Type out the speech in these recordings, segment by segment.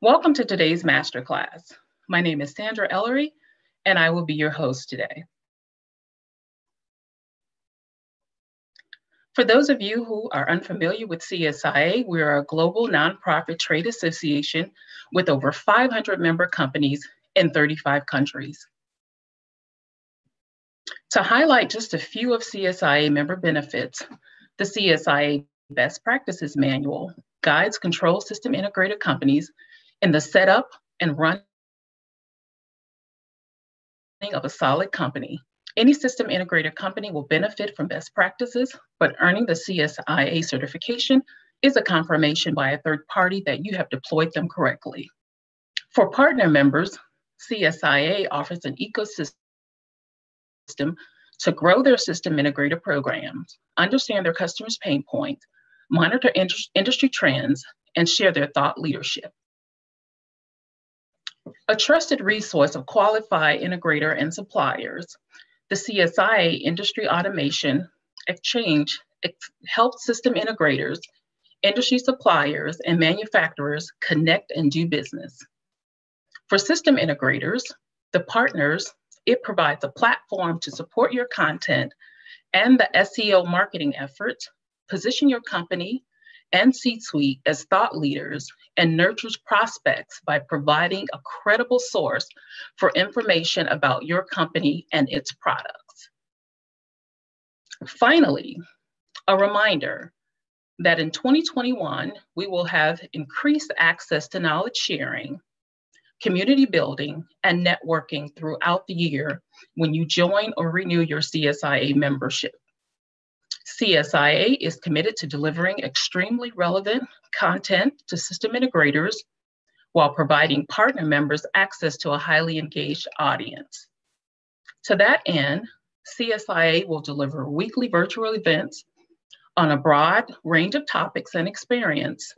Welcome to today's masterclass. My name is Sandra Ellery, and I will be your host today. For those of you who are unfamiliar with CSIA, we are a global nonprofit trade association with over 500 member companies in 35 countries. To highlight just a few of CSIA member benefits, the CSIA Best Practices Manual guides control system integrator companies in the setup and running of a solid company. Any system integrator company will benefit from best practices, but earning the CSIA certification is a confirmation by a third party that you have deployed them correctly. For partner members, CSIA offers an ecosystem to grow their system integrator programs, understand their customers' pain points, monitor industry trends, and share their thought leadership. A trusted resource of qualified integrator and suppliers, the CSIA Industry Automation Exchange helps system integrators, industry suppliers, and manufacturers connect and do business. For system integrators, the partners, it provides a platform to support your content and the SEO marketing efforts, position your company and C-suite as thought leaders, and nurtures prospects by providing a credible source for information about your company and its products. Finally, a reminder that in 2021, we will have increased access to knowledge sharing, community building, and networking throughout the year when you join or renew your CSIA membership. CSIA is committed to delivering extremely relevant content to system integrators while providing partner members access to a highly engaged audience. To that end, CSIA will deliver weekly virtual events on a broad range of topics and experience,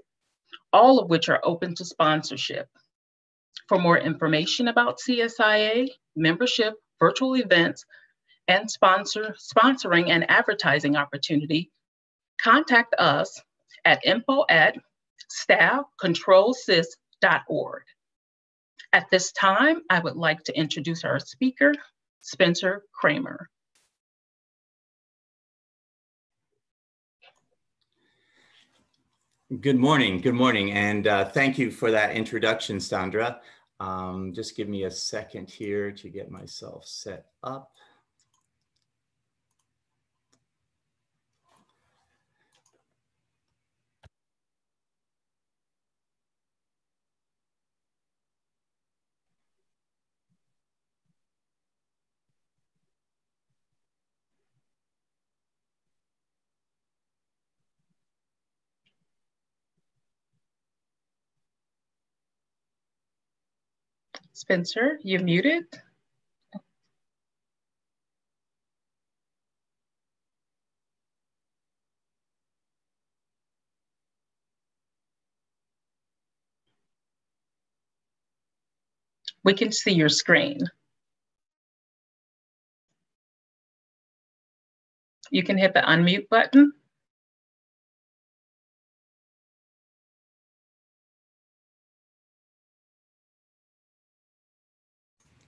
all of which are open to sponsorship. For more information about CSIA, membership, virtual events, and sponsoring and advertising opportunity, contact us at info@staffcontrolsys.org. At this time, I would like to introduce our speaker, Spencer Kramer. Good morning, and thank you for that introduction, Sandra. Just give me a second here to get myself set up. Spencer, you're muted. We can see your screen. You can hit the unmute button.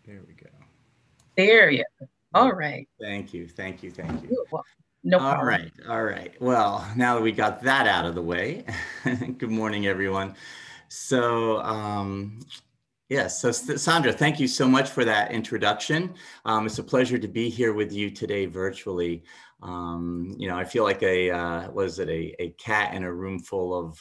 There we go. There you go. All right. Thank you. No problem. All right. Well, now that we got that out of the way, good morning, everyone. So, yes, so Sandra, thank you so much for that introduction. It's a pleasure to be here with you today virtually. I feel like a cat in a room full of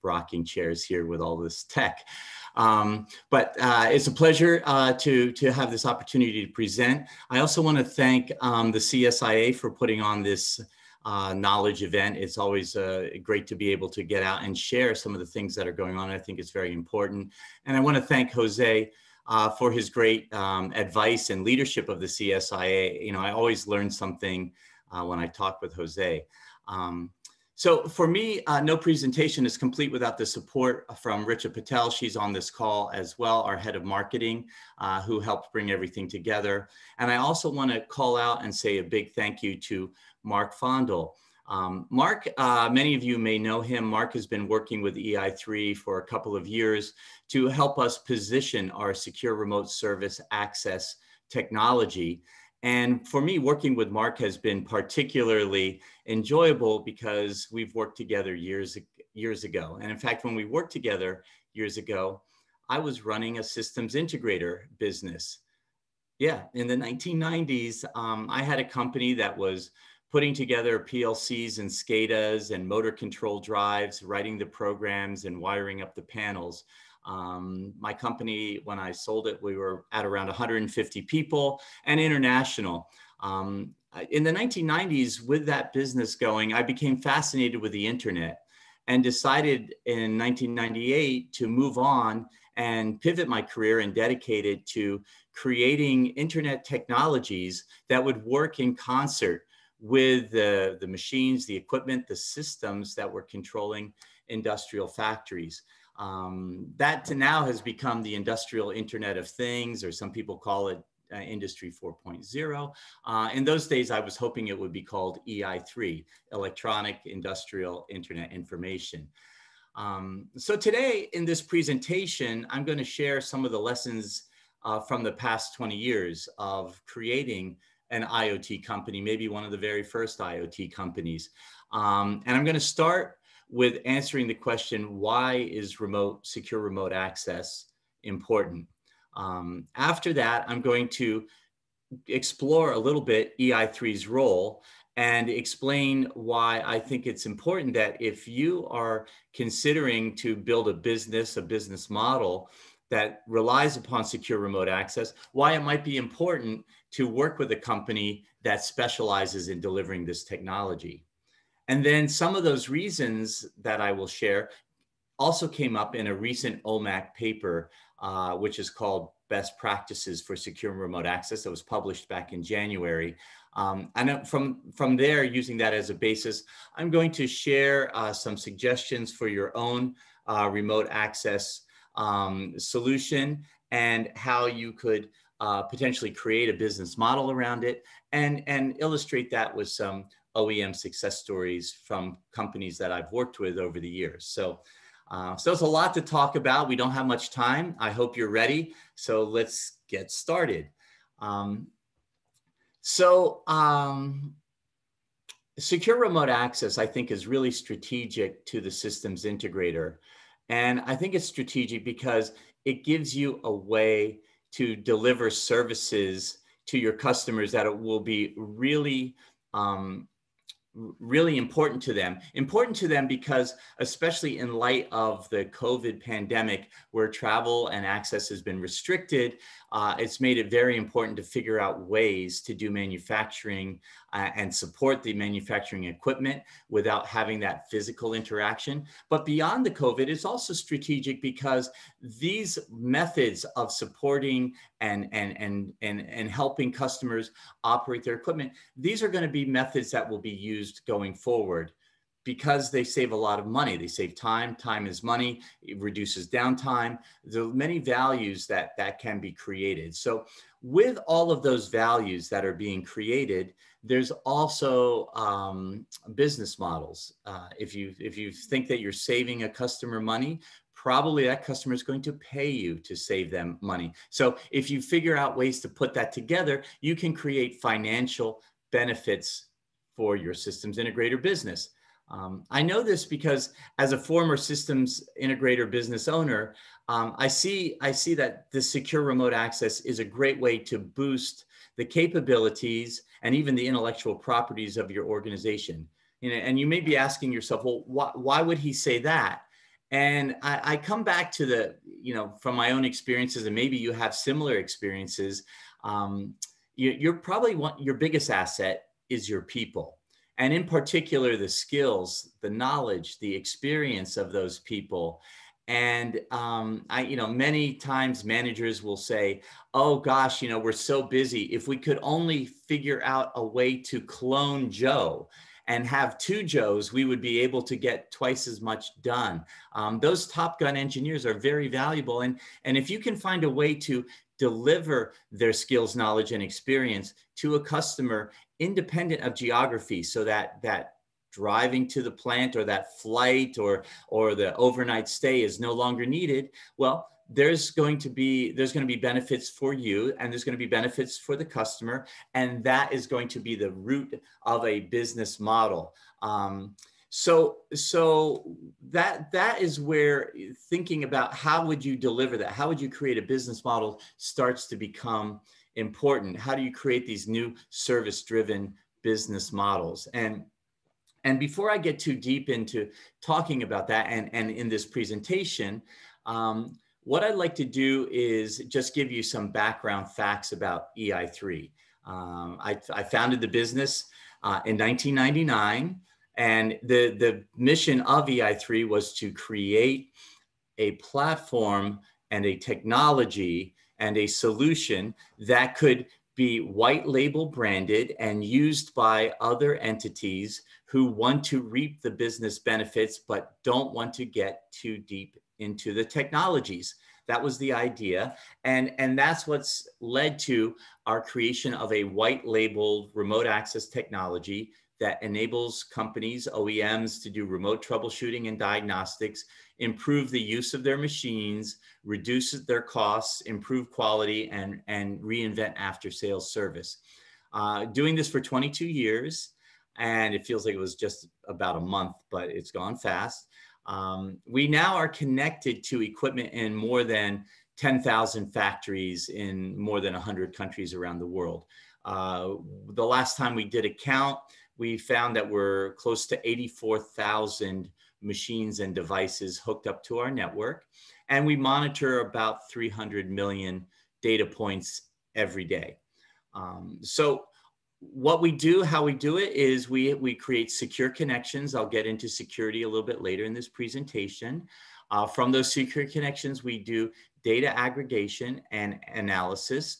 rocking chairs here with all this tech. But it's a pleasure to have this opportunity to present. I also want to thank the CSIA for putting on this knowledge event. It's always great to be able to get out and share some of the things that are going on. I think it's very important. And I want to thank Jose for his great advice and leadership of the CSIA. I always learn something when I talk with Jose. So for me, no presentation is complete without the support from Richa Patel. She's on this call as well, our head of marketing, who helped bring everything together. And I also want to call out and say a big thank you to Mark Fondel. Mark, many of you may know him. Mark has been working with EI3 for a couple of years to help us position our secure remote service access technology. And for me, working with Mark has been particularly enjoyable because we've worked together years ago. And in fact, when we worked together years ago, I was running a systems integrator business. Yeah, in the 1990s, I had a company that was putting together PLCs and SCADAs and motor control drives, writing the programs and wiring up the panels. My company, when I sold it, we were at around 150 people and international. In the 1990s, with that business going, I became fascinated with the internet and decided in 1998 to move on and pivot my career and dedicate it to creating internet technologies that would work in concert with the machines, the equipment, the systems that were controlling industrial factories. That now has become the industrial Internet of Things, or some people call it Industry 4.0. In those days, I was hoping it would be called EI3, Electronic Industrial Internet Information. So today in this presentation, I'm going to share some of the lessons from the past 20 years of creating an IoT company, maybe one of the very first IoT companies. And I'm going to start with answering the question, why is secure remote access important? After that, I'm going to explore a little bit EI3's role and explain why I think it's important that if you are considering to build a business model that relies upon secure remote access, why it might be important to work with a company that specializes in delivering this technology. And then some of those reasons that I will share also came up in a recent OMAC paper, which is called Best Practices for Secure Remote Access, that was published back in January. And from there, using that as a basis, I'm going to share some suggestions for your own remote access solution and how you could potentially create a business model around it and illustrate that with some OEM success stories from companies that I've worked with over the years. So it's a lot to talk about. We don't have much time. I hope you're ready. So let's get started. Secure remote access, I think, is really strategic to the systems integrator. And I think it's strategic because it gives you a way to deliver services to your customers that it will be really important to them because especially in light of the COVID pandemic where travel and access has been restricted, it's made it very important to figure out ways to do manufacturing and support the manufacturing equipment without having that physical interaction. But beyond the COVID, it's also strategic because these methods of supporting and helping customers operate their equipment, these are going to be methods that will be used going forward because they save a lot of money. They save time. Time is money. It reduces downtime. There are many values that can be created. So with all of those values that are being created, there's also business models. If you think that you're saving a customer money, probably that customer is going to pay you to save them money. So if you figure out ways to put that together, you can create financial benefits for your systems integrator business. I know this because as a former systems integrator business owner, I see that the secure remote access is a great way to boost the capabilities and even the intellectual properties of your organization. And you may be asking yourself, well, why would he say that? And I come back to from my own experiences, and maybe you have similar experiences. You're probably your biggest asset is your people. And in particular, the skills, the knowledge, the experience of those people. And many times managers will say, oh gosh, we're so busy. If we could only figure out a way to clone Joe and have two Joes, we would be able to get twice as much done. Those Top Gun engineers are very valuable. And if you can find a way to deliver their skills, knowledge, and experience to a customer independent of geography, so that driving to the plant, or that flight or the overnight stay is no longer needed, well, there's going to be benefits for you, and there's going to be benefits for the customer, and that is going to be the root of a business model. So that is where thinking about how would you deliver that, how would you create a business model, starts to become important. How do you create these new service-driven business models? And before I get too deep into talking about that, and in this presentation, what I'd like to do is just give you some background facts about EI3. I founded the business in 1999. And the mission of EI3 was to create a platform and a technology and a solution that could be white label branded and used by other entities who want to reap the business benefits, but don't want to get too deep into the technologies. That was the idea. And that's what's led to our creation of a white labeled remote access technology that enables companies, OEMs, to do remote troubleshooting and diagnostics, improve the use of their machines, reduce their costs, improve quality, and reinvent after-sales service. Doing this for 22 years, and it feels like it was just about a month, but it's gone fast. We now are connected to equipment in more than 10,000 factories in more than 100 countries around the world. The last time we did a count, we found that we're close to 84,000 machines and devices hooked up to our network, and we monitor about 300 million data points every day. So what we do, how we do it, is we create secure connections. I'll get into security a little bit later in this presentation. From those secure connections, we do data aggregation and analysis.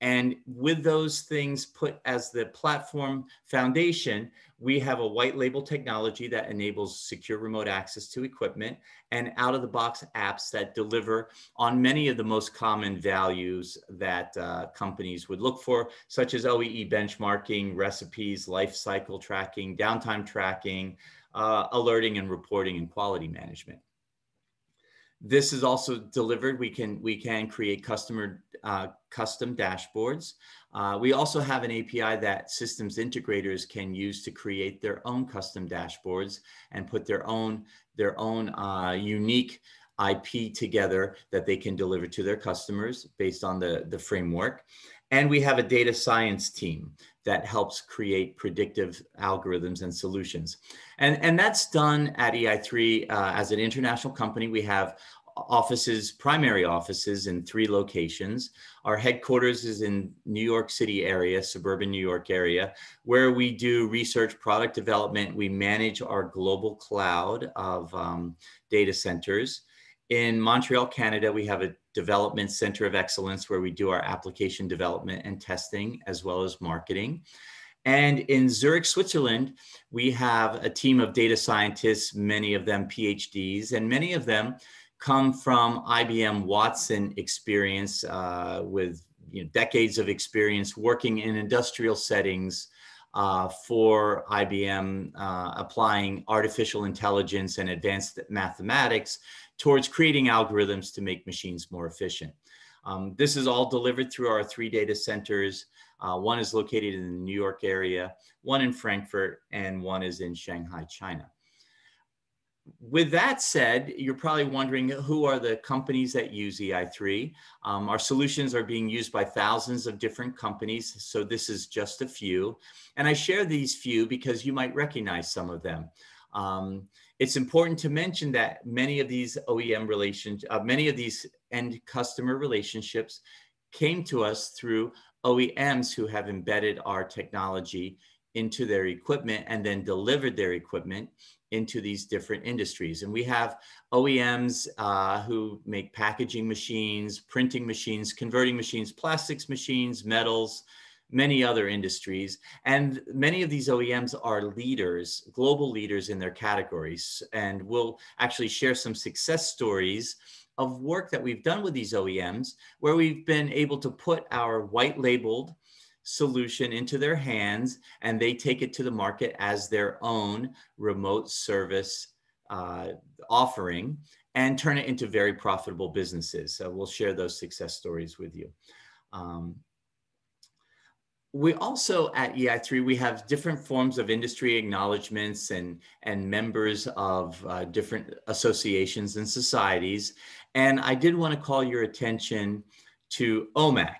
And with those things put as the platform foundation, we have a white label technology that enables secure remote access to equipment and out-of-the-box apps that deliver on many of the most common values that companies would look for, such as OEE benchmarking, recipes, life cycle tracking, downtime tracking, alerting and reporting, and quality management. This is also delivered. We can create custom dashboards. We also have an API that systems integrators can use to create their own custom dashboards and put their own unique IP together that they can deliver to their customers based on the framework. And we have a data science team that helps create predictive algorithms and solutions. And that's done at EI3 as an international company. We have primary offices in 3 locations. Our headquarters is in New York City area, suburban New York area, where we do research, product development. We manage our global cloud of data centers. In Montreal, Canada, we have a development center of excellence where we do our application development and testing, as well as marketing. And in Zurich, Switzerland, we have a team of data scientists, many of them PhDs, and many of them come from IBM Watson experience with decades of experience working in industrial settings for IBM, applying artificial intelligence and advanced mathematics towards creating algorithms to make machines more efficient. This is all delivered through our 3 data centers. One is located in the New York area, one in Frankfurt, and one is in Shanghai, China. With that said, you're probably wondering, who are the companies that use EI3? Our solutions are being used by thousands of different companies, so this is just a few. And I share these few because you might recognize some of them. It's important to mention that many of these many of these end customer relationships came to us through OEMs who have embedded our technology into their equipment and then delivered their equipment into these different industries. And we have OEMs who make packaging machines, printing machines, converting machines, plastics machines, metals, many other industries. And many of these OEMs are leaders, global leaders in their categories. And we'll actually share some success stories of work that we've done with these OEMs, where we've been able to put our white labeled solution into their hands, and they take it to the market as their own remote service offering and turn it into very profitable businesses. So we'll share those success stories with you. We also at EI3, we have different forms of industry acknowledgements and members of different associations and societies. And I did want to call your attention to OMAC.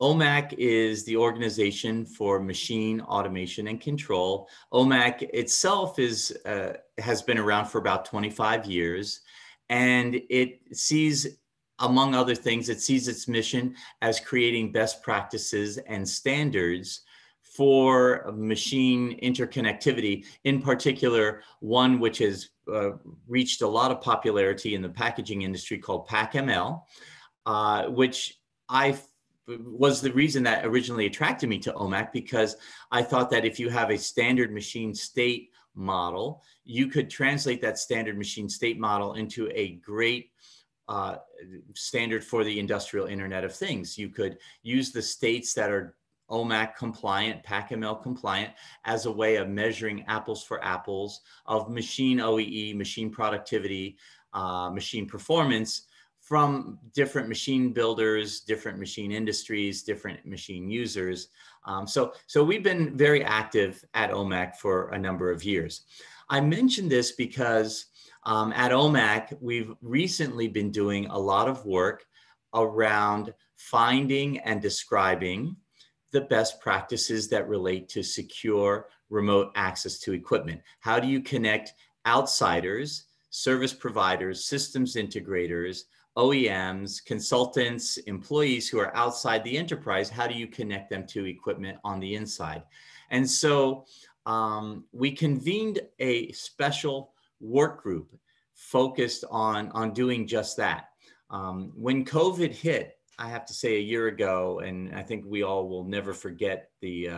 OMAC is the Organization for Machine Automation and Control. OMAC itself has been around for about 25 years, and it sees, among other things, it sees its mission as creating best practices and standards for machine interconnectivity, in particular, one which has reached a lot of popularity in the packaging industry called PACML, which was the reason that originally attracted me to OMAC, because I thought that if you have a standard machine state model, you could translate that standard machine state model into a great standard for the industrial Internet of Things. You could use the states that are OMAC compliant, PACML compliant, as a way of measuring apples for apples of machine OEE, machine productivity, machine performance from different machine builders, different machine industries, different machine users. So we've been very active at OMAC for a number of years. I mentioned this because at OMAC, we've recently been doing a lot of work around finding and describing the best practices that relate to secure remote access to equipment. How do you connect outsiders, service providers, systems integrators, OEMs, consultants, employees who are outside the enterprise? How do you connect them to equipment on the inside? And so we convened a special work group focused on doing just that. When COVID hit, I have to say, a year ago, and I think we all will never forget the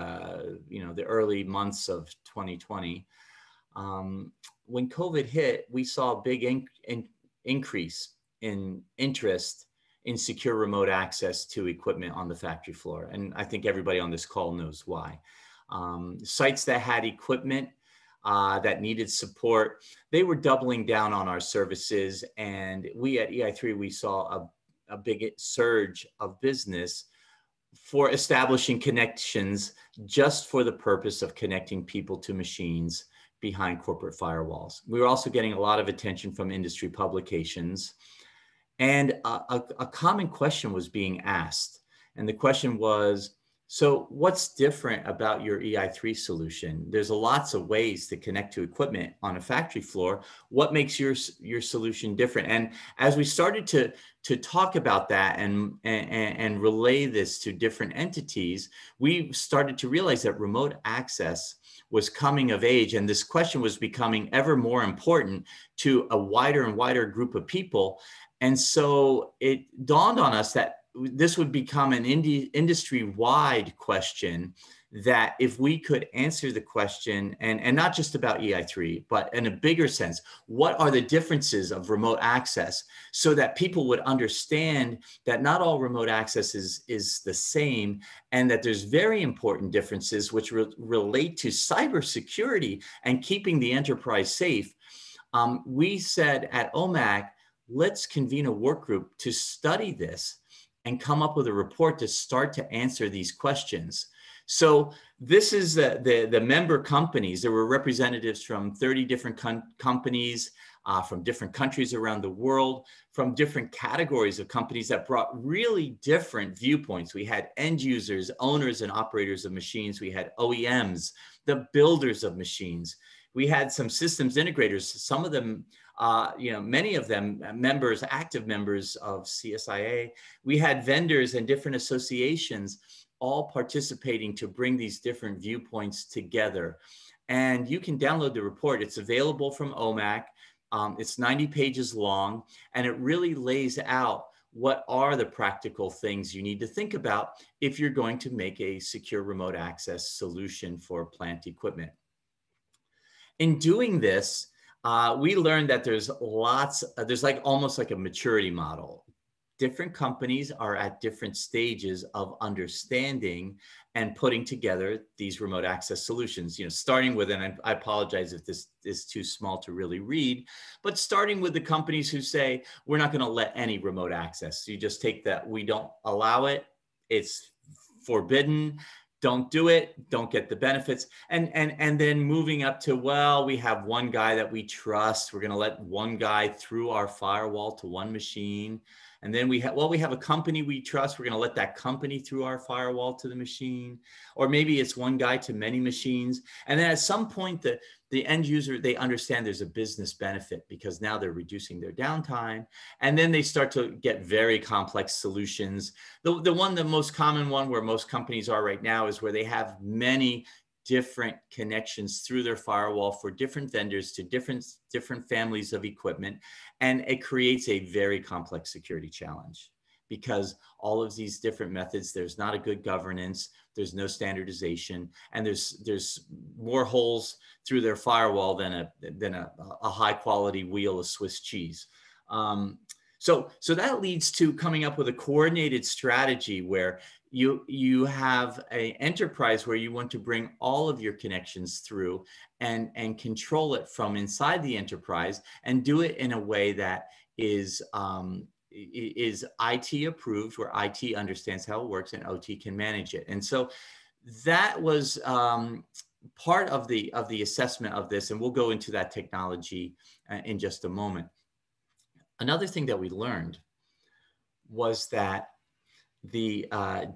early months of 2020. When COVID hit, we saw a big increase in interest in secure remote access to equipment on the factory floor. And I think everybody on this call knows why. Sites that had equipment that needed support, they were doubling down on our services. And we at EI3, we saw a big surge of business for establishing connections just for the purpose of connecting people to machines behind corporate firewalls. We were also getting a lot of attention from industry publications. And a common question was being asked. And the question was, so what's different about your EI3 solution? There's lots of ways to connect to equipment on a factory floor. What makes your solution different? And as we started to talk about that and relay this to different entities, we started to realize that remote access was coming of age. And this question was becoming ever more important to a wider and wider group of people. And so it dawned on us that this would become an industry-wide question, that if we could answer the question, and not just about EI3, but in a bigger sense, what are the differences of remote access, so that people would understand that not all remote access is the same, and that there's very important differences which relate to cybersecurity and keeping the enterprise safe. We said at OMAC, let's convene a work group to study this and come up with a report to start to answer these questions. So this is the member companies. There were representatives from 30 different companies, from different countries around the world, from different categories of companies that brought really different viewpoints. We had end users, owners and operators of machines. We had OEMs, the builders of machines. We had some systems integrators, some of them, many of them members, active members of CSIA. We had vendors and different associations all participating to bring these different viewpoints together. And you can download the report. It's available from OMAC. It's 90 pages long, and it really lays out what are the practical things you need to think about if you're going to make a secure remote access solution for plant equipment. In doing this, we learned that there's like almost like a maturity model. different companies are at different stages of understanding and putting together these remote access solutions, starting with, and I apologize if this is too small to really read, but starting with the companies who say, we're not going to let any remote access. So you just take that, we don't allow it, it's forbidden, don't do it, don't get the benefits. And then moving up to, well, we have one guy that we trust, we're going to let one guy through our firewall to one machine. And then we have a company we trust, we're going to let that company through our firewall to the machine. Or maybe it's one guy to many machines. And then at some point, the end user, they understand there's a business benefit because now they're reducing their downtime. And then they start to get very complex solutions. The most common one where most companies are right now is where they have many different connections through their firewall for different vendors to different families of equipment. And it creates a very complex security challenge because all of these different methods, there's not a good governance, there's no standardization, and there's more holes through their firewall than a high quality wheel of Swiss cheese. So that leads to coming up with a coordinated strategy where you have an enterprise where you want to bring all of your connections through and control it from inside the enterprise and do it in a way that is IT approved, where IT understands how it works and OT can manage it. And so that was part of the assessment of this, and we'll go into that technology in just a moment. Another thing that we learned was that the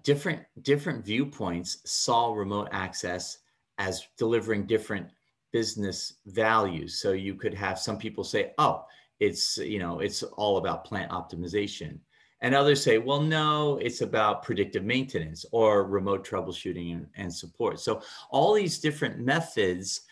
different viewpoints saw remote access as delivering different business values. So you could have some people say, oh, it's all about plant optimization. And others say, well, no, it's about predictive maintenance or remote troubleshooting and support. So all these different methods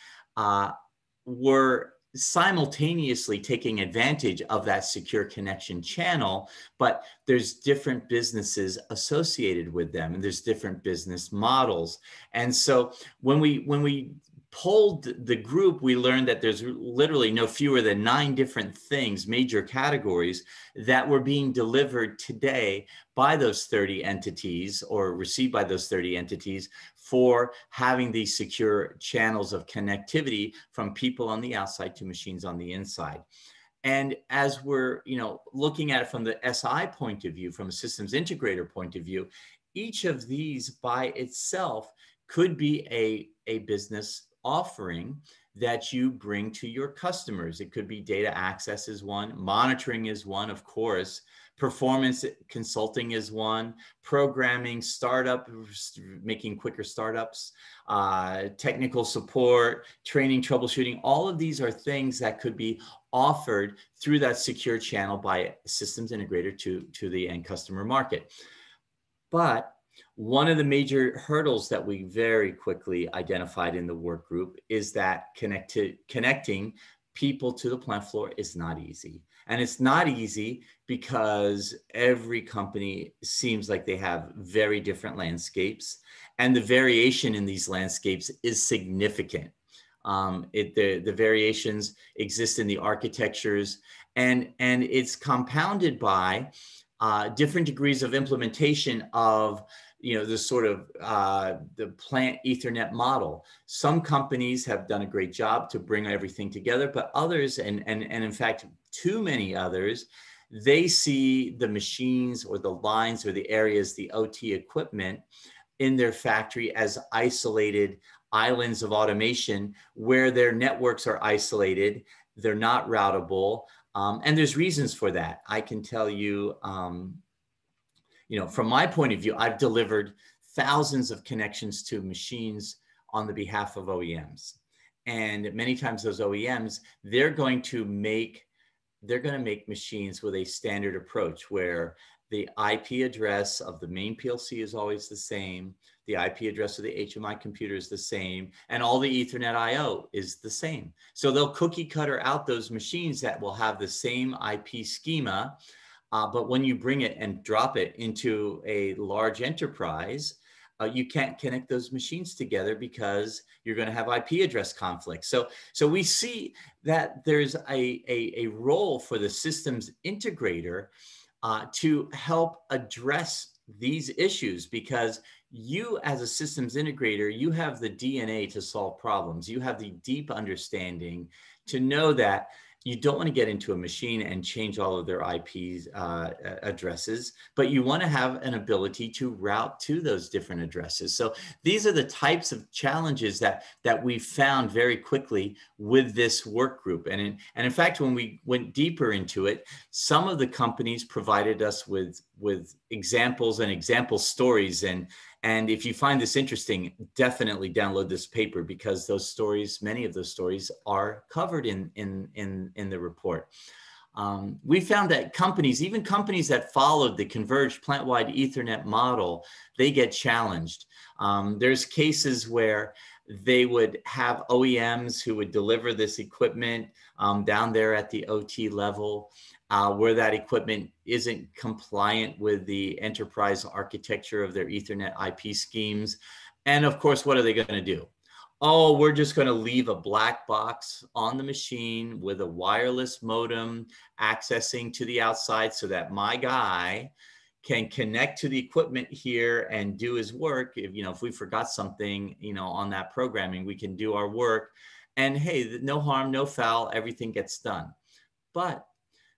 were simultaneously taking advantage of that secure connection channel, but there's different businesses associated with them, and there's different business models. And so when we polled the group, we learned that there's literally no fewer than 9 different things, major categories, that were being delivered today by those 30 entities or received by those 30 entities for having these secure channels of connectivity from people on the outside to machines on the inside. And as we're looking at it from the SI point of view, from a systems integrator point of view, each of these by itself could be a business offering that you bring to your customers. It could be data access is one, monitoring is one, of course, performance consulting is one, programming, startup, making quicker startups, technical support, training, troubleshooting. All of these are things that could be offered through that secure channel by a systems integrator to the end customer market. But one of the major hurdles that we very quickly identified in the work group is that connecting people to the plant floor is not easy. And it's not easy because every company seems like they have very different landscapes, and the variation in these landscapes is significant. The variations exist in the architectures, and it's compounded by different degrees of implementation of the sort of the plant Ethernet model. Some companies have done a great job to bring everything together, but others, and in fact, too many others, they see the machines or the lines or the areas, the OT equipment in their factory as isolated islands of automation where their networks are isolated, they're not routable, and there's reasons for that. I can tell you, from my point of view, I've delivered thousands of connections to machines on the behalf of OEMs. And many times those OEMs, they're going to make machines with a standard approach where the IP address of the main PLC is always the same, the IP address of the HMI computer is the same, and all the Ethernet IO is the same. So they'll cookie cutter out those machines that will have the same IP schema. But when you bring it and drop it into a large enterprise, you can't connect those machines together because you're going to have IP address conflicts. So we see that there's a role for the systems integrator to help address these issues, because you as a systems integrator, you have the DNA to solve problems. You have the deep understanding to know that you don't want to get into a machine and change all of their IP addresses, but you want to have an ability to route to those different addresses. So these are the types of challenges that we found very quickly with this work group. And in fact, when we went deeper into it, some of the companies provided us with examples and example stories. And if you find this interesting, definitely download this paper, because those stories, many of those stories, are covered in the report. We found that companies, even companies that followed the converged plant-wide Ethernet model, they get challenged. There's cases where they would have OEMs who would deliver this equipment down there at the OT level, where that equipment isn't compliant with the enterprise architecture of their Ethernet IP schemes. And of course, what are they going to do? Oh, we're just going to leave a black box on the machine with a wireless modem accessing to the outside so that my guy can connect to the equipment here and do his work. If we forgot something, on that programming, we can do our work. And hey, no harm, no foul, everything gets done. But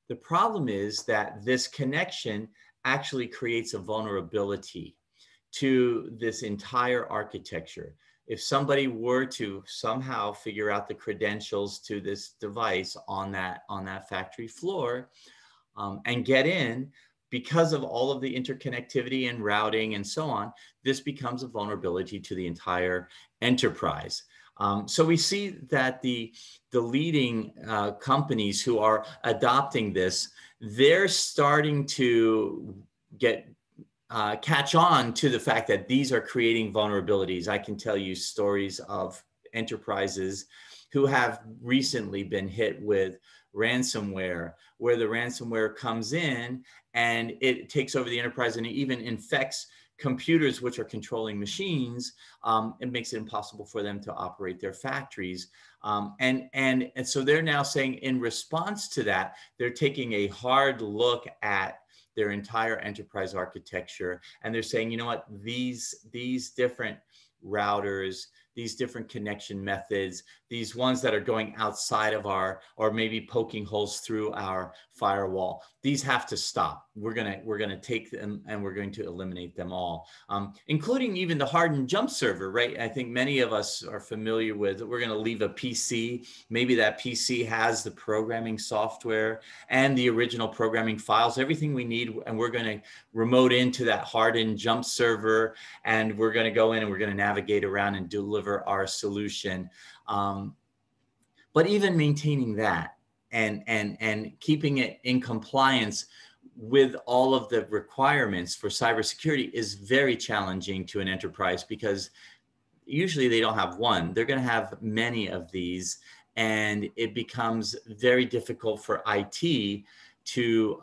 the problem is that this connection actually creates a vulnerability to this entire architecture. If somebody were to somehow figure out the credentials to this device on that factory floor and get in, because of all of the interconnectivity and routing and so on, this becomes a vulnerability to the entire enterprise. So we see that the leading companies who are adopting this, they're starting to catch on to the fact that these are creating vulnerabilities. I can tell you stories of enterprises who have recently been hit with ransomware, where the ransomware comes in and it takes over the enterprise and it even infects computers which are controlling machines. It makes it impossible for them to operate their factories. And so they're now saying, in response to that, they're taking a hard look at their entire enterprise architecture. And they're saying, you know what, these different routers, these different connection methods, these ones that are going outside of or maybe poking holes through our firewall, these have to stop. We're gonna take them and we're going to eliminate them all, including even the hardened jump server, right? I think many of us are familiar with, we're gonna leave a PC. Maybe that PC has the programming software and the original programming files, everything we need, and we're gonna remote into that hardened jump server, and we're gonna go in and we're gonna navigate around and deliver our solution. But even maintaining that and keeping it in compliance with all of the requirements for cybersecurity is very challenging to an enterprise, because usually they don't have one, they're going to have many of these, and it becomes very difficult for IT to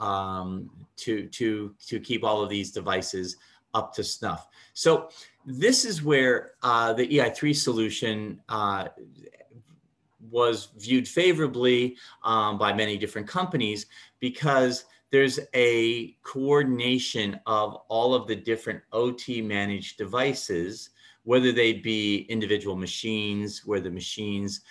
keep all of these devices up to snuff. So this is where the EI3 solution was viewed favorably by many different companies, because there's a coordination of all of the different OT managed devices, whether they be individual machines, where the machines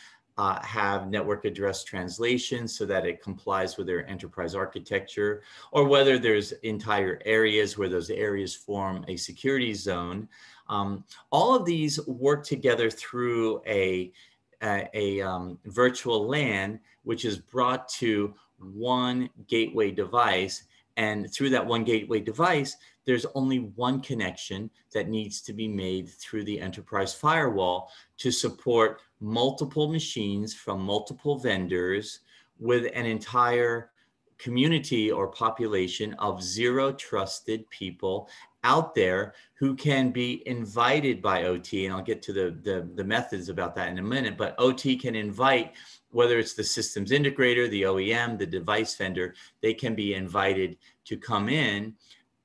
have network address translation so that it complies with their enterprise architecture, or whether there's entire areas where those areas form a security zone. All of these work together through a virtual LAN, which is brought to one gateway device. And through that one gateway device, there's only one connection that needs to be made through the enterprise firewall to support multiple machines from multiple vendors, with an entire community or population of zero trusted people out there who can be invited by OT. And I'll get to the methods about that in a minute, but OT can invite, whether it's the systems integrator, the OEM, the device vendor, they can be invited to come in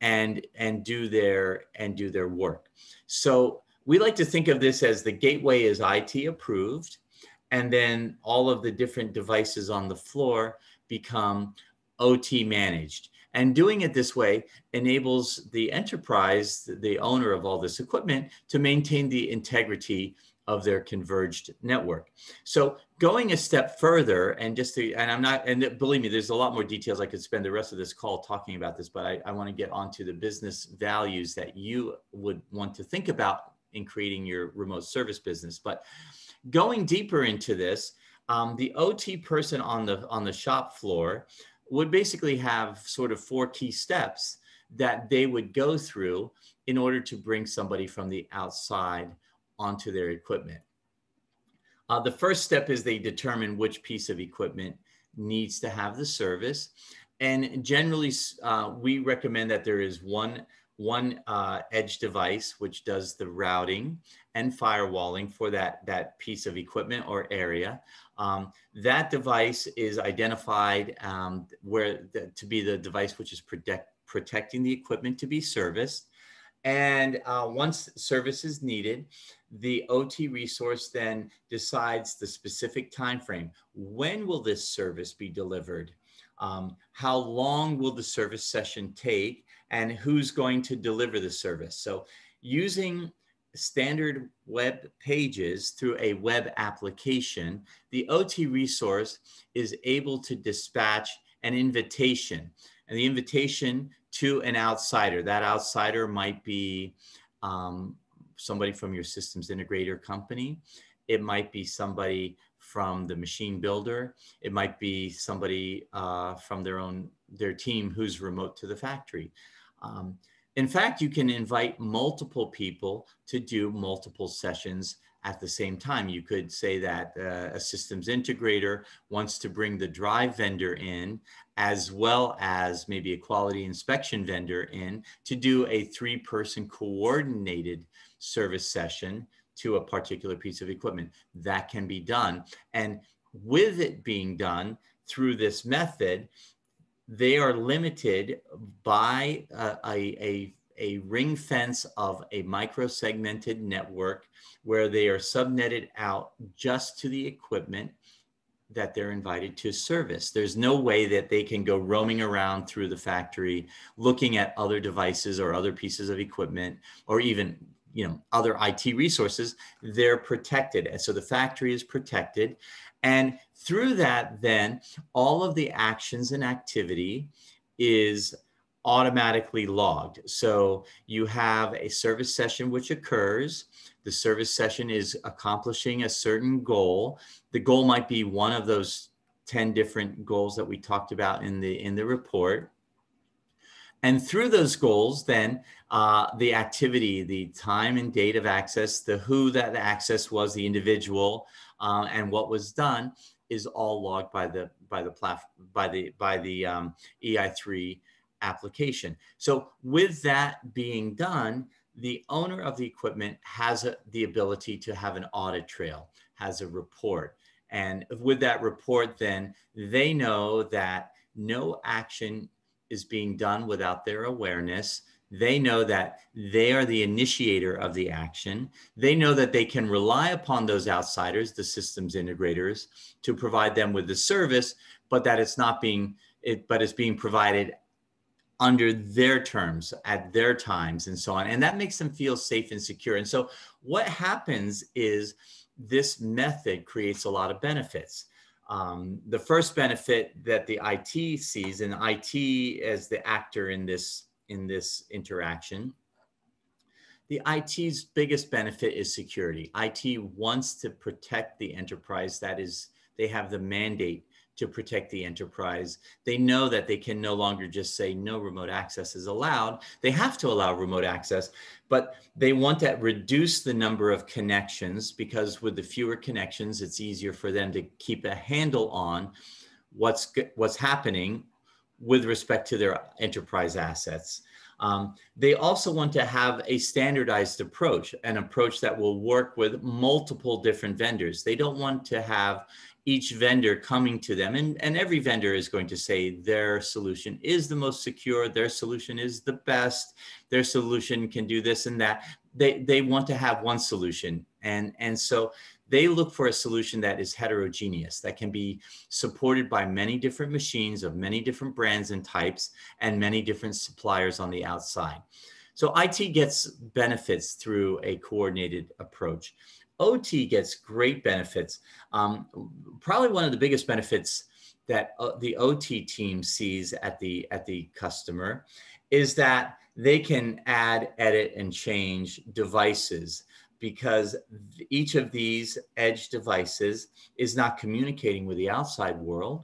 and do their work. So we like to think of this as the gateway is IT approved, and then all of the different devices on the floor become OT managed. And doing it this way enables the enterprise, the owner of all this equipment, to maintain the integrity of their converged network. So going a step further, and believe me, there's a lot more details. I could spend the rest of this call talking about this, but I want to get onto the business values that you would want to think about in creating your remote service business. But going deeper into this, the OT person on the shop floor would basically have sort of 4 key steps that they would go through in order to bring somebody from the outside onto their equipment. The first step is they determine which piece of equipment needs to have the service. And generally, we recommend that there is one edge device which does the routing and firewalling for that piece of equipment or area. That device is identified to be the device which is protecting the equipment to be serviced. And once service is needed, the OT resource then decides the specific time frame. When will this service be delivered? How long will the service session take? And who's going to deliver the service? So using standard web pages through a web application, the OT resource is able to dispatch an invitation. And the invitation to an outsider. That outsider might be somebody from your systems integrator company. It might be somebody from the machine builder. It might be somebody from their team who's remote to the factory. In fact, you can invite multiple people to do multiple sessions at the same time. You could say that a systems integrator wants to bring the drive vendor in, as well as maybe a quality inspection vendor in, to do a 3-person coordinated service session to a particular piece of equipment. That can be done. And with it being done through this method, they are limited by a ring fence of a micro-segmented network where they are subnetted out just to the equipment that they're invited to service. There's no way that they can go roaming around through the factory looking at other devices or other pieces of equipment, or even other IT resources. They're protected. And so the factory is protected. And through that, then all of the actions and activity is automatically logged. So you have a service session which occurs. The service session is accomplishing a certain goal. The goal might be one of those 10 different goals that we talked about in the report. And through those goals, then the activity, the time and date of access, the who that access was, the individual, and what was done is all logged by the EI3 application. So with that being done, the owner of the equipment has the ability to have an audit trail, has a report. And with that report, then they know that no action is being done without their awareness. They know that they are the initiator of the action. They know that they can rely upon those outsiders, the systems integrators, to provide them with the service, but that it's being provided under their terms, at their times, and so on. And that makes them feel safe and secure. And so what happens is this method creates a lot of benefits. The first benefit that the IT sees, and IT as the actor in this interaction, the IT's biggest benefit is security. IT wants to protect the enterprise. That is, they have the mandate to protect the enterprise. They know that they can no longer just say no remote access is allowed. They have to allow remote access, but they want to reduce the number of connections, because with the fewer connections, it's easier for them to keep a handle on what's happening with respect to their enterprise assets. They also want to have a standardized approach, an approach that will work with multiple different vendors. They don't want to have each vendor coming to them, and every vendor is going to say their solution is the most secure, their solution is the best, their solution can do this and that. They want to have one solution. And so they look for a solution that is heterogeneous, that can be supported by many different machines of many different brands and types and many different suppliers on the outside. So IT gets benefits through a coordinated approach. OT gets great benefits. Probably one of the biggest benefits that the OT team sees at the customer is that they can add, edit, and change devices, because each of these edge devices is not communicating with the outside world.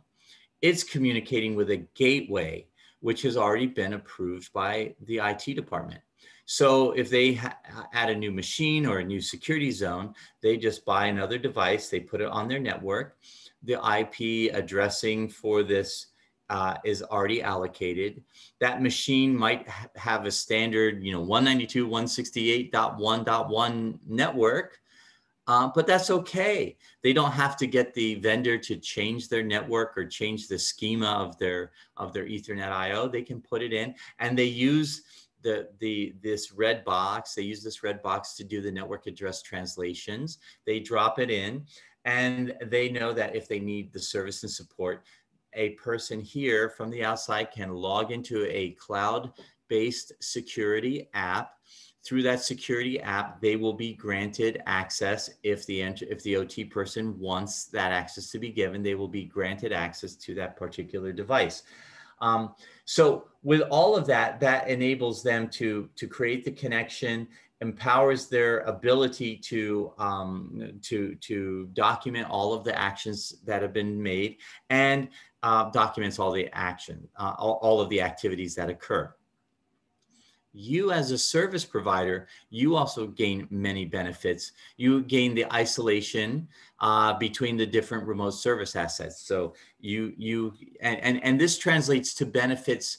It's communicating with a gateway, which has already been approved by the IT department. So if they add a new machine or a new security zone, they just buy another device, they put it on their network. The IP addressing for this is already allocated. That machine might have a standard, 192.168.1.1 network, but that's okay. They don't have to get the vendor to change their network or change the schema of their Ethernet IO. They can put it in, and they use this red box. They use this red box to do the network address translations. They drop it in, and they know that if they need the service and support, a person here from the outside can log into a cloud-based security app. Through that security app, they will be granted access. If the OT person wants that access to be given, they will be granted access to that particular device. So with all of that, that enables them to create the connection, empowers their ability to document all of the actions that have been made, and documents all the all of the activities that occur. You as a service provider, you also gain many benefits. You gain the isolation between the different remote service assets. So and this translates to benefits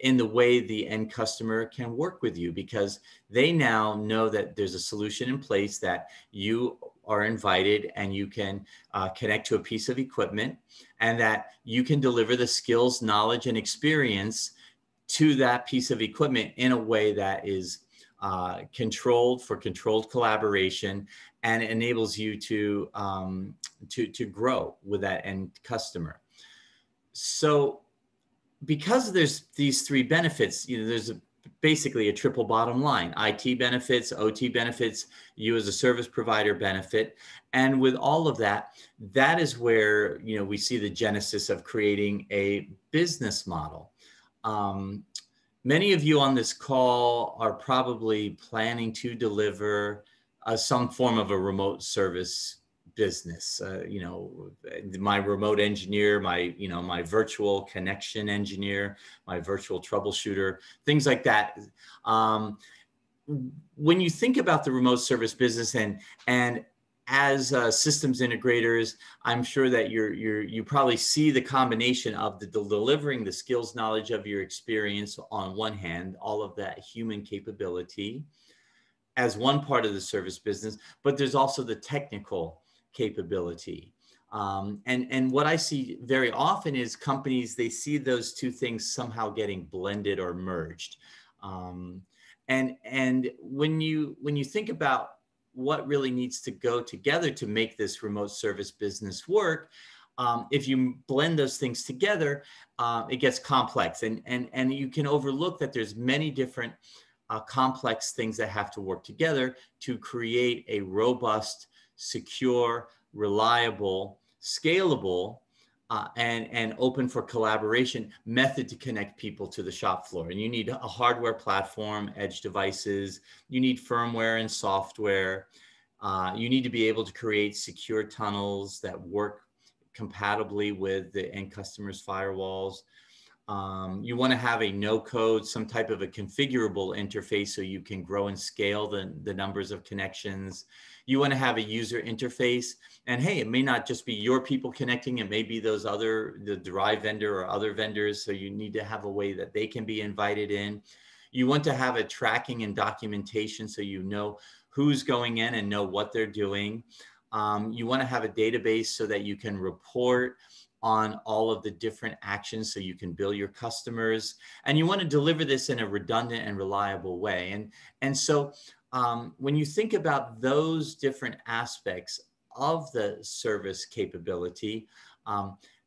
in the way the end customer can work with you, because they now know that there's a solution in place, that you are invited and you can connect to a piece of equipment, and that you can deliver the skills, knowledge, and experience to that piece of equipment in a way that is controlled for controlled collaboration, and enables you to grow with that end customer. So because there's these three benefits, there's basically a triple bottom line: IT benefits, OT benefits, you as a service provider benefit. And with all of that, that is where, we see the genesis of creating a business model. Many of you on this call are probably planning to deliver some form of a remote service business. My remote engineer, my virtual connection engineer, my virtual troubleshooter, things like that. When you think about the remote service business, and as systems integrators, I'm sure that you probably see the combination of delivering the skills, knowledge of your experience on one hand, all of that human capability as one part of the service business, but there's also the technical capability. And what I see very often is companies, they see those two things somehow getting blended or merged. And when you think about what really needs to go together to make this remote service business work, if you blend those things together, it gets complex, and you can overlook that there's many different complex things that have to work together to create a robust, secure, reliable, scalable, and open for collaboration method to connect people to the shop floor. And you need a hardware platform, edge devices, you need firmware and software. You need to be able to create secure tunnels that work compatibly with the end customer's firewalls. You want to have a no-code, some type of a configurable interface so you can grow and scale the numbers of connections. You want to have a user interface, and hey, it may not just be your people connecting, it may be the Drive vendor or other vendors, so you need to have a way that they can be invited in. You want to have a tracking and documentation so you know who's going in and know what they're doing. You want to have a database so that you can report on all of the different actions so you can bill your customers. And you want to deliver this in a redundant and reliable way. And so when you think about those different aspects of the service capability,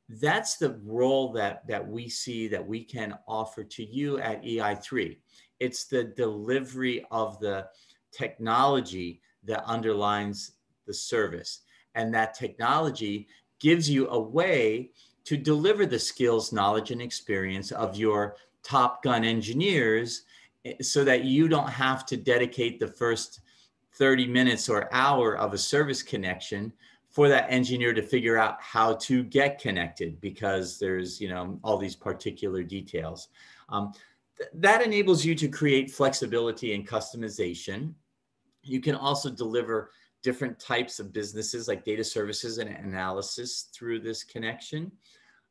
that's the role that we see that we can offer to you at EI3. It's the delivery of the technology that underlines the service. And that technology gives you a way to deliver the skills, knowledge, and experience of your Top Gun engineers so that you don't have to dedicate the first 30 minutes or hour of a service connection for that engineer to figure out how to get connected, because there's, you know, all these particular details. That enables you to create flexibility and customization. You can also deliver different types of businesses like data services and analysis through this connection.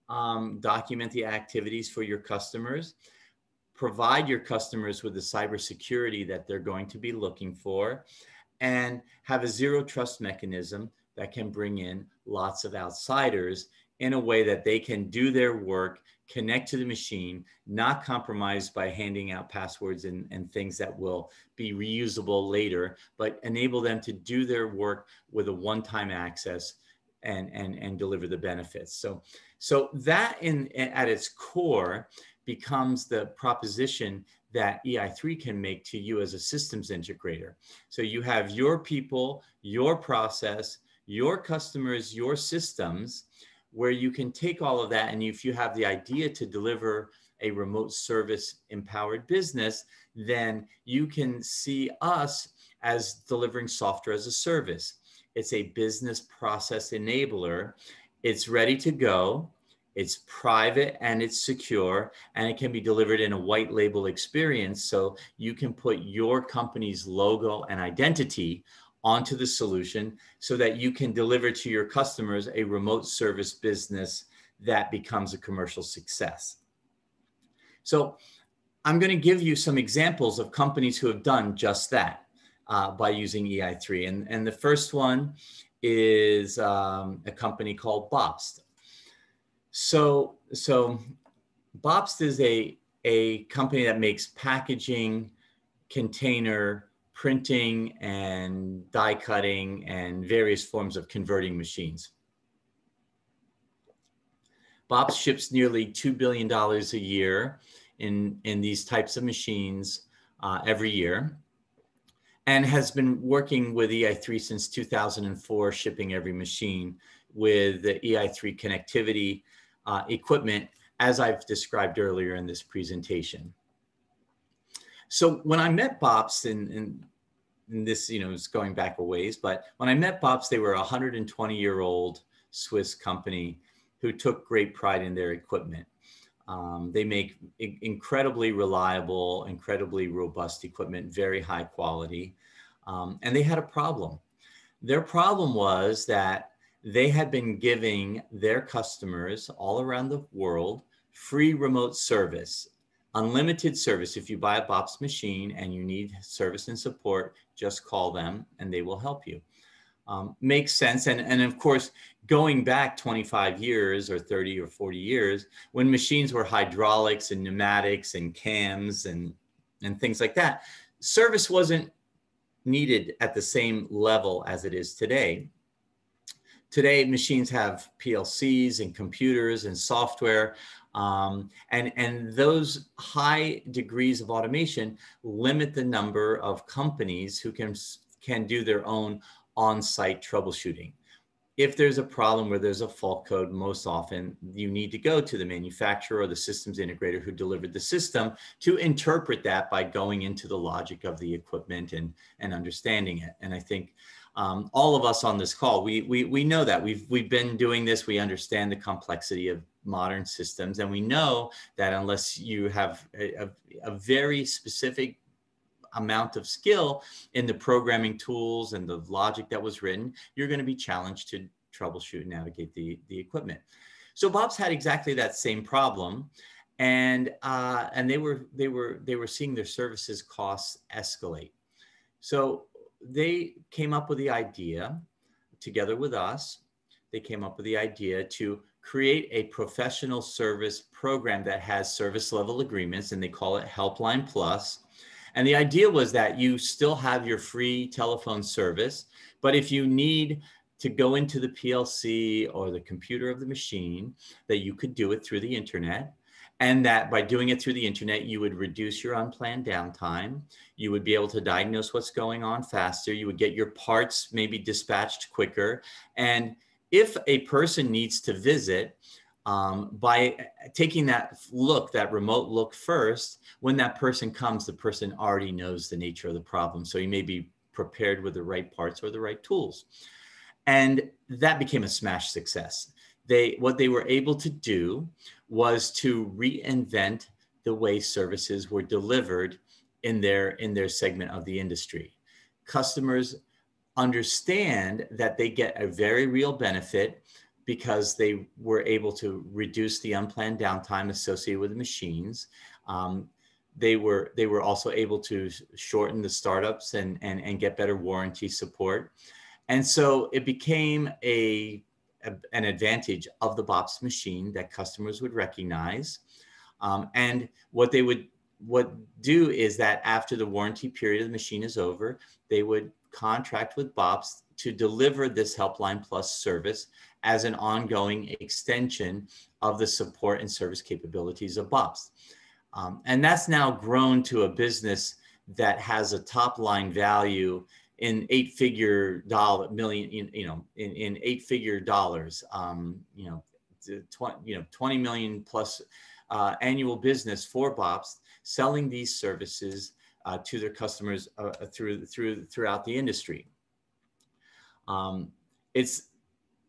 Document the activities for your customers. Provide your customers with the cybersecurity that they're going to be looking for, and have a zero trust mechanism that can bring in lots of outsiders in a way that they can do their work, connect to the machine, not compromised by handing out passwords and things that will be reusable later, but enable them to do their work with a one-time access and deliver the benefits. So that at its core becomes the proposition that EI3 can make to you as a systems integrator. So you have your people, your process, your customers, your systems, where you can take all of that, and if you have the idea to deliver a remote service empowered business, then you can see us as delivering software as a service. It's a business process enabler. It's ready to go. It's private and it's secure, and it can be delivered in a white label experience. So you can put your company's logo and identity onto the solution so that you can deliver to your customers a remote service business that becomes a commercial success. So I'm going to give you some examples of companies who have done just that by using EI3. And the first one is a company called Bobst. So Bobst is a company that makes packaging, container, printing, and die cutting, and various forms of converting machines. Bobst ships nearly $2 billion a year in these types of machines every year, and has been working with EI3 since 2004, shipping every machine with the EI3 connectivity equipment, as I've described earlier in this presentation. So when I met Bobst, and this, you know, is going back a ways, but when I met Bobst, they were a 120-year-old Swiss company who took great pride in their equipment. They make incredibly reliable, incredibly robust equipment, very high quality. And they had a problem. Their problem was that they had been giving their customers all around the world free remote service, unlimited service. If you buy a Bobst machine and you need service and support, just call them and they will help you. Makes sense. And of course, going back 25 years or 30 or 40 years, when machines were hydraulics and pneumatics and cams and things like that, service wasn't needed at the same level as it is today. Today, machines have PLCs and computers and software, and those high degrees of automation limit the number of companies who can do their own on-site troubleshooting. If there's a problem where there's a fault code, most often you need to go to the manufacturer or the systems integrator who delivered the system to interpret that by going into the logic of the equipment and understanding it. And I think all of us on this call, we know that we've been doing this. We understand the complexity of modern systems, and we know that unless you have a very specific amount of skill in the programming tools and the logic that was written, you're going to be challenged to troubleshoot and navigate the equipment. So Bobst had exactly that same problem, and they were seeing their services costs escalate. So they came up with the idea, together with us, they came up with the idea to create a professional service program that has service level agreements, and they call it Helpline Plus. And the idea was that you still have your free telephone service, but if you need to go into the PLC or the computer of the machine, that you could do it through the internet. And that by doing it through the internet, you would reduce your unplanned downtime. You would be able to diagnose what's going on faster. You would get your parts maybe dispatched quicker. And if a person needs to visit, by taking that remote look first, when that person comes, the person already knows the nature of the problem. So you may be prepared with the right parts or the right tools. And that became a smash success. What they were able to do was to reinvent the way services were delivered in their segment of the industry. Customers understand that they get a very real benefit because they were able to reduce the unplanned downtime associated with the machines. They were also able to shorten the startups and get better warranty support. And so it became an advantage of the BOPS machine that customers would recognize. And what they would do is that after the warranty period of the machine is over, they would contract with BOPS to deliver this Helpline Plus service as an ongoing extension of the support and service capabilities of BOPS. And that's now grown to a business that has a top line value in $8-figure dollars, 20 million plus annual business for BOPS, selling these services to their customers throughout the industry.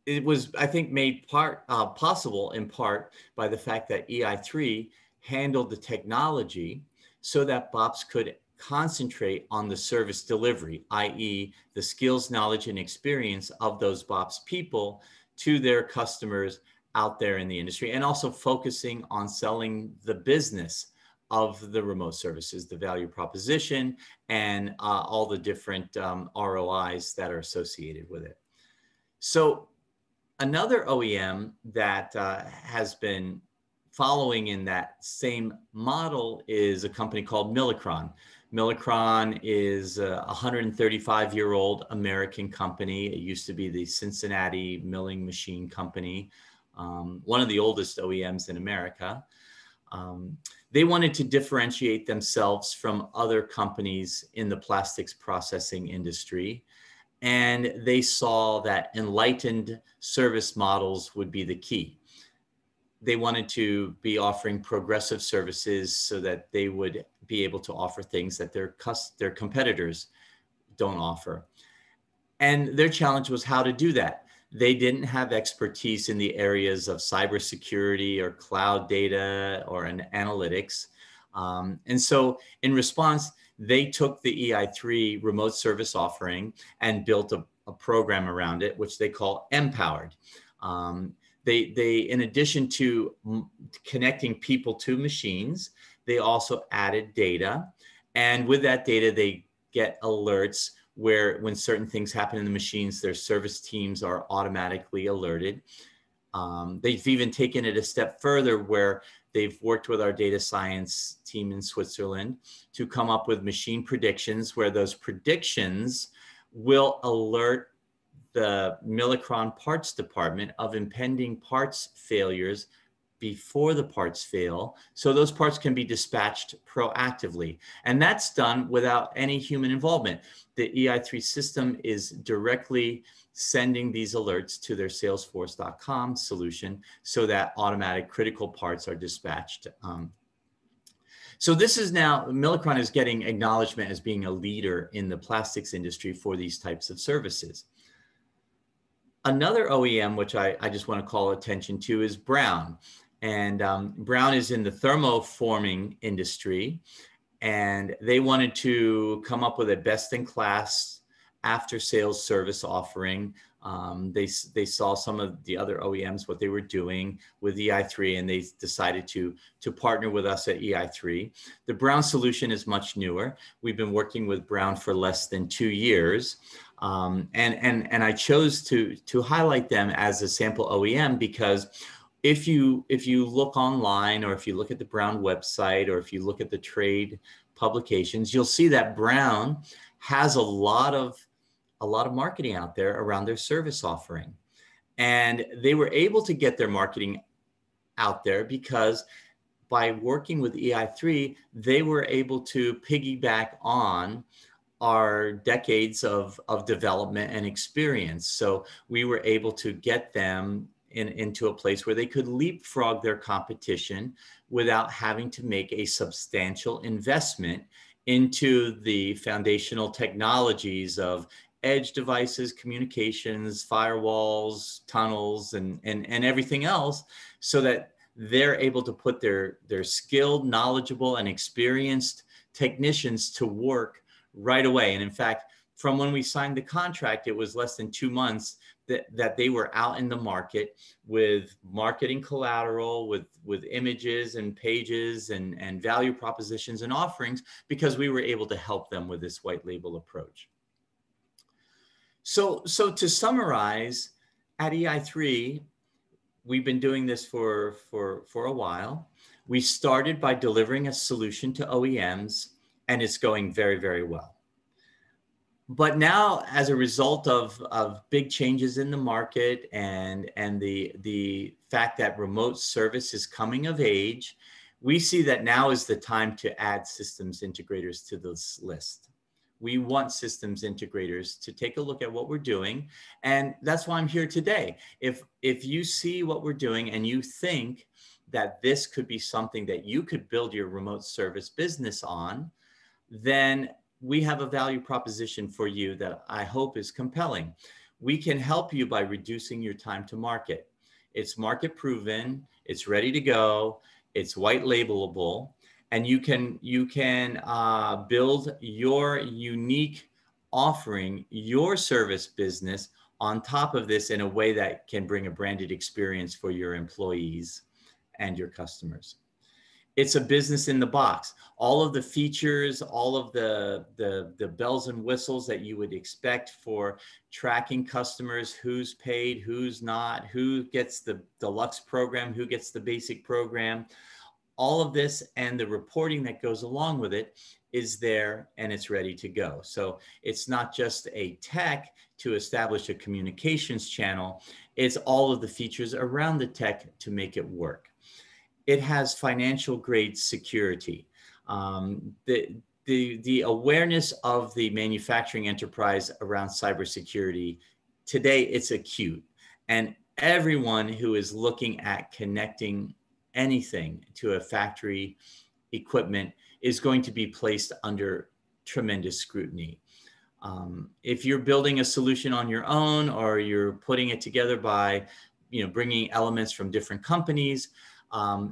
It was, I think, made possible in part by the fact that EI3 handled the technology so that BOPS could concentrate on the service delivery, i.e. the skills, knowledge, and experience of those BOPS people to their customers out there in the industry, and also focusing on selling the business of the remote services, the value proposition, and all the different ROIs that are associated with it. So another OEM that has been following in that same model is a company called Milacron. Milacron is a 135-year-old American company. It used to be the Cincinnati Milling Machine Company, one of the oldest OEMs in America. They wanted to differentiate themselves from other companies in the plastics processing industry. And they saw that enlightened service models would be the key. They wanted to be offering progressive services so that they would be able to offer things that their competitors don't offer. And their challenge was how to do that. They didn't have expertise in the areas of cybersecurity or cloud data or analytics. And so in response, they took the EI3 remote service offering and built a program around it, which they call Empowered. They, in addition to connecting people to machines, they also added data. And with that data, they get alerts where when certain things happen in the machines, their service teams are automatically alerted. They've even taken it a step further where they've worked with our data science team in Switzerland to come up with machine predictions where those predictions will alert the Milacron parts department of impending parts failures before the parts fail, so those parts can be dispatched proactively. And that's done without any human involvement. The EI3 system is directly sending these alerts to their Salesforce.com solution so that automatic critical parts are dispatched. So this is now, Milacron is getting acknowledgement as being a leader in the plastics industry for these types of services. Another OEM, which I just want to call attention to, is Brown. And Brown is in the thermoforming industry, and they wanted to come up with a best-in-class after-sales service offering. They saw some of the other OEMs, what they were doing with EI3, and they decided to partner with us at EI3. The Brown solution is much newer. We've been working with Brown for less than 2 years. And I chose to highlight them as a sample OEM because if you look online, or if you look at the Brown website, or if you look at the trade publications, you'll see that Brown has a lot of marketing out there around their service offering. And they were able to get their marketing out there because by working with EI3, they were able to piggyback on our decades of development and experience. So we were able to get them into a place where they could leapfrog their competition without having to make a substantial investment into the foundational technologies of edge devices, communications, firewalls, tunnels, and everything else, so that they're able to put their skilled, knowledgeable, and experienced technicians to work right away. And in fact, from when we signed the contract, it was less than 2 months that they were out in the market with marketing collateral, with images and pages and value propositions and offerings, because we were able to help them with this white label approach. So to summarize, at EI3, we've been doing this for a while. We started by delivering a solution to OEMs, and it's going very, very well. But now, as a result of big changes in the market and the fact that remote service is coming of age, we see that now is the time to add systems integrators to this list. We want systems integrators to take a look at what we're doing. And that's why I'm here today. If you see what we're doing and you think that this could be something that you could build your remote service business on, then we have a value proposition for you that I hope is compelling. We can help you by reducing your time to market. It's market proven, it's ready to go, it's white labelable, and you can build your unique offering, your service business on top of this in a way that can bring a branded experience for your employees and your customers. It's a business in the box. All of the features, all of the bells and whistles that you would expect for tracking customers, who's paid, who's not, who gets the deluxe program, who gets the basic program, all of this and the reporting that goes along with it is there and it's ready to go. So it's not just a tech to establish a communications channel, it's all of the features around the tech to make it work. It has financial grade security. The awareness of the manufacturing enterprise around cybersecurity, today it's acute. And everyone who is looking at connecting anything to a factory equipment is going to be placed under tremendous scrutiny. If you're building a solution on your own, or you're putting it together by bringing elements from different companies,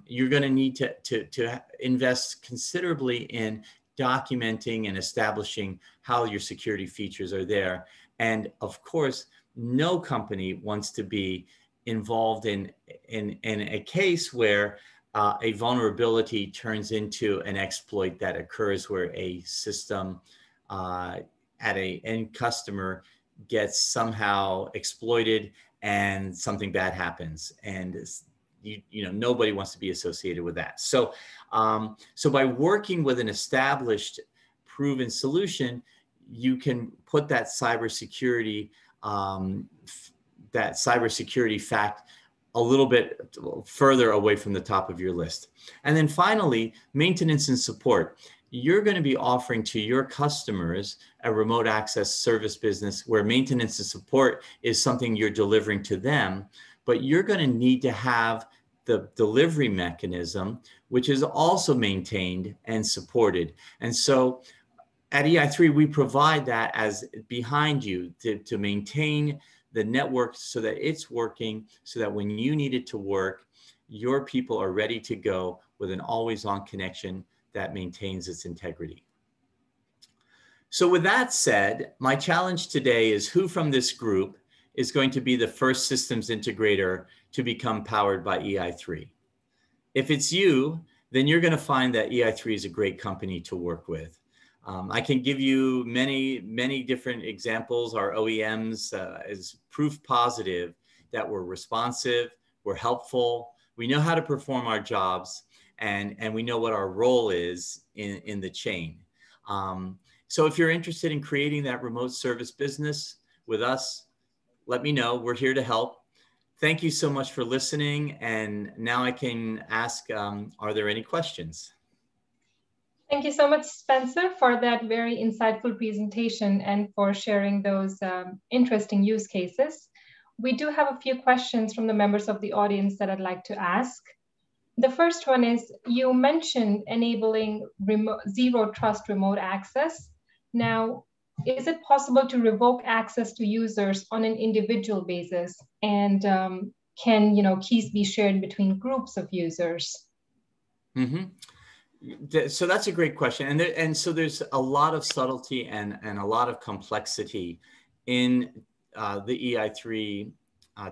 you're going to need to invest considerably in documenting and establishing how your security features are there. And of course, no company wants to be involved in a case where a vulnerability turns into an exploit that occurs, where a system at an end customer gets somehow exploited and something bad happens. And nobody wants to be associated with that. So, so by working with an established, proven solution, you can put that cybersecurity fact a little bit further away from the top of your list. And then finally, maintenance and support. You're going to be offering to your customers a remote access service business where maintenance and support is something you're delivering to them, but you're going to need to have the delivery mechanism, which is also maintained and supported. And so at EI3, we provide that as behind you to maintain the network so that it's working, so that when you need it to work, your people are ready to go with an always-on connection that maintains its integrity. So with that said, my challenge today is who from this group is going to be the first systems integrator to become powered by EI3. If it's you, then you're going to find that EI3 is a great company to work with. I can give you many different examples. Our OEMs is proof positive that we're responsive, we're helpful, We know how to perform our jobs, and we know what our role is in the chain. So if you're interested in creating that remote service business with us, let me know. We're here to help. Thank you so much for listening. And now I can ask, are there any questions? Thank you so much, Spencer, for that very insightful presentation and for sharing those interesting use cases. We do have a few questions from the members of the audience that I'd like to ask. The first one is, you mentioned enabling zero trust remote access. Now, is it possible to revoke access to users on an individual basis? And can keys be shared between groups of users? So that's a great question. And so there's a lot of subtlety and a lot of complexity in the EI3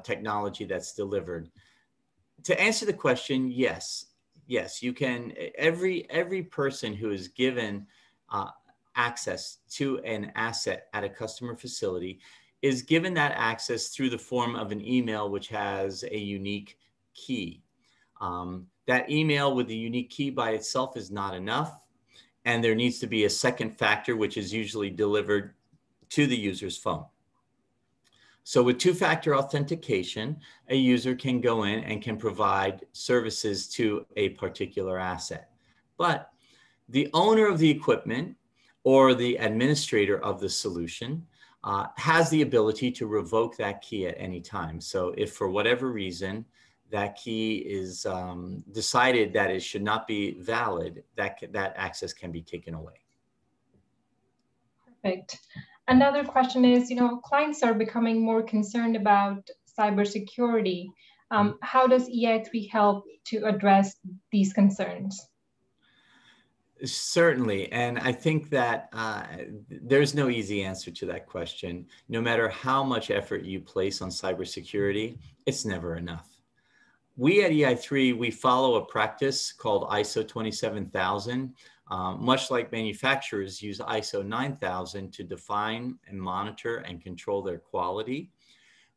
technology that's delivered. To answer the question, yes, you can. Every person who is given access to an asset at a customer facility is given that access through the form of an email which has a unique key. That email with the unique key by itself is not enough, and there needs to be a second factor which is usually delivered to the user's phone. So with two-factor authentication, a user can go in and can provide services to a particular asset. But the owner of the equipment or the administrator of the solution has the ability to revoke that key at any time. So if for whatever reason that key is decided that it should not be valid, that access can be taken away. Perfect. Another question is, clients are becoming more concerned about cybersecurity. How does EI3 help to address these concerns? Certainly. And I think that there's no easy answer to that question. No matter how much effort you place on cybersecurity, it's never enough. We at EI3, we follow a practice called ISO 27000. Much like manufacturers use ISO 9000 to define and monitor and control their quality,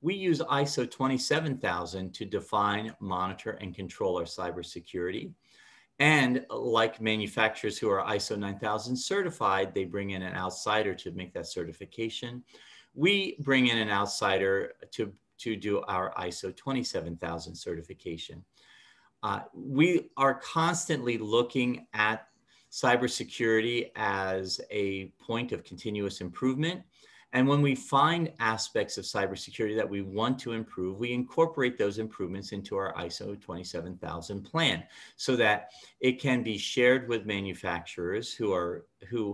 we use ISO 27000 to define, monitor, and control our cybersecurity. And like manufacturers who are ISO 9000 certified, they bring in an outsider to make that certification. We bring in an outsider to do our ISO 27000 certification. We are constantly looking at cybersecurity as a point of continuous improvement. And when we find aspects of cybersecurity that we want to improve, we incorporate those improvements into our ISO 27000 plan so that it can be shared with manufacturers who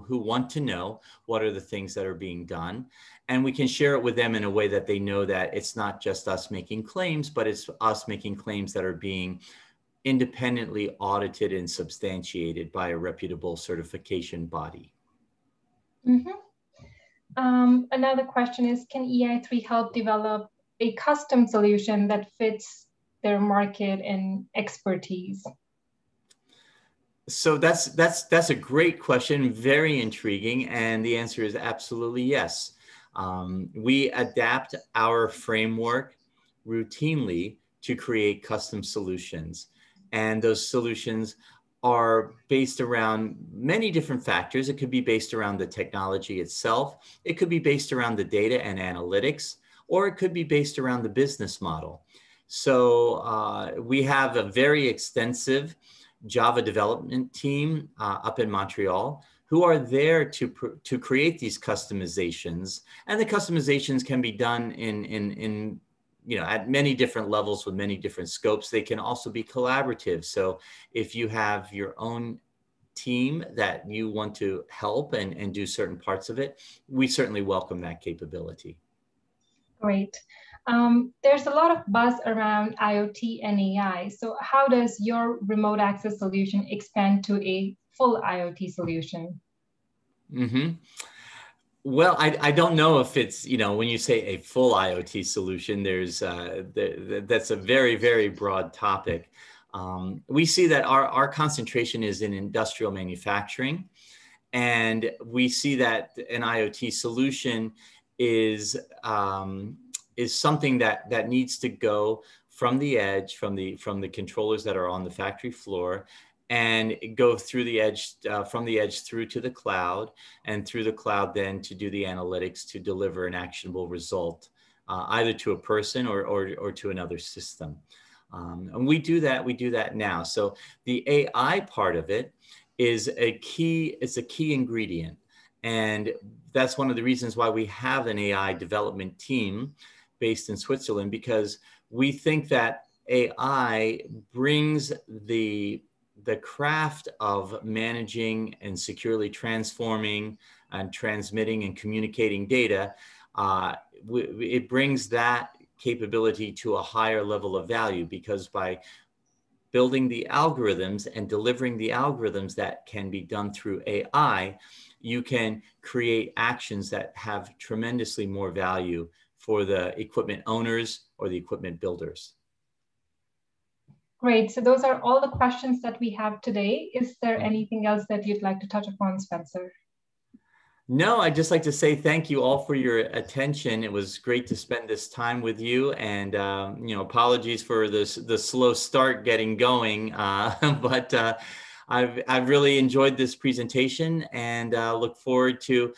want to know what are the things that are being done. And we can share it with them in a way that they know that it's not just us making claims, but it's us making claims that are being independently audited and substantiated by a reputable certification body. Mm-hmm. Another question is, can EI3 help develop a custom solution that fits their market and expertise? So that's a great question, very intriguing, and the answer is absolutely yes. We adapt our framework routinely to create custom solutions, and those solutions are based around many different factors. It could be based around the technology itself. It could be based around the data and analytics, or it could be based around the business model. So we have a very extensive Java development team up in Montreal who are there to create these customizations. And the customizations can be done in at many different levels with many different scopes. They can also be collaborative. So if you have your own team that you want to help and do certain parts of it, we certainly welcome that capability. Great. There's a lot of buzz around IoT and AI. So how does your remote access solution expand to a full IoT solution? Mm-hmm. Well, I don't know if it's, when you say a full IoT solution, that's a very, very broad topic. We see that our concentration is in industrial manufacturing, and we see that an IoT solution is something that needs to go from the edge, from the controllers that are on the factory floor, and go through the edge, from the edge through to the cloud, and through the cloud then to do the analytics to deliver an actionable result, either to a person or to another system. And we do that now. So the AI part of it is it's a key ingredient. And that's one of the reasons why we have an AI development team based in Switzerland, because we think that AI brings the craft of managing and securely transforming and transmitting and communicating data. It brings that capability to a higher level of value, because by building the algorithms and delivering the algorithms that can be done through AI, you can create actions that have tremendously more value for the equipment owners or the equipment builders. Great. So those are all the questions that we have today. Is there anything else that you'd like to touch upon, Spencer? No, I'd just like to say thank you all for your attention. It was great to spend this time with you, and apologies for the slow start getting going, but I've really enjoyed this presentation, and look forward to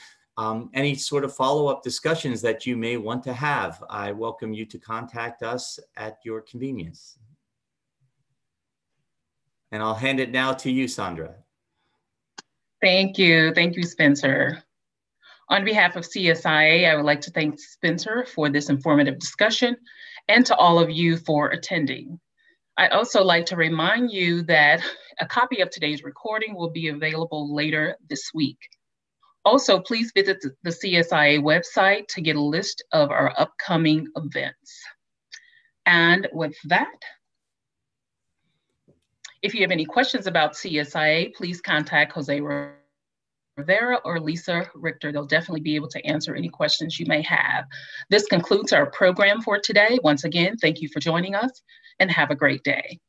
any sort of follow-up discussions that you may want to have. I welcome you to contact us at your convenience. And I'll hand it now to you, Sandra. Thank you, Spencer. On behalf of CSIA, I would like to thank Spencer for this informative discussion, and to all of you for attending. I'd also like to remind you that a copy of today's recording will be available later this week. Also, please visit the CSIA website to get a list of our upcoming events. And with that, if you have any questions about CSIA, please contact Jose Rivera or Lisa Richter. They'll definitely be able to answer any questions you may have. This concludes our program for today. Once again, thank you for joining us, and have a great day.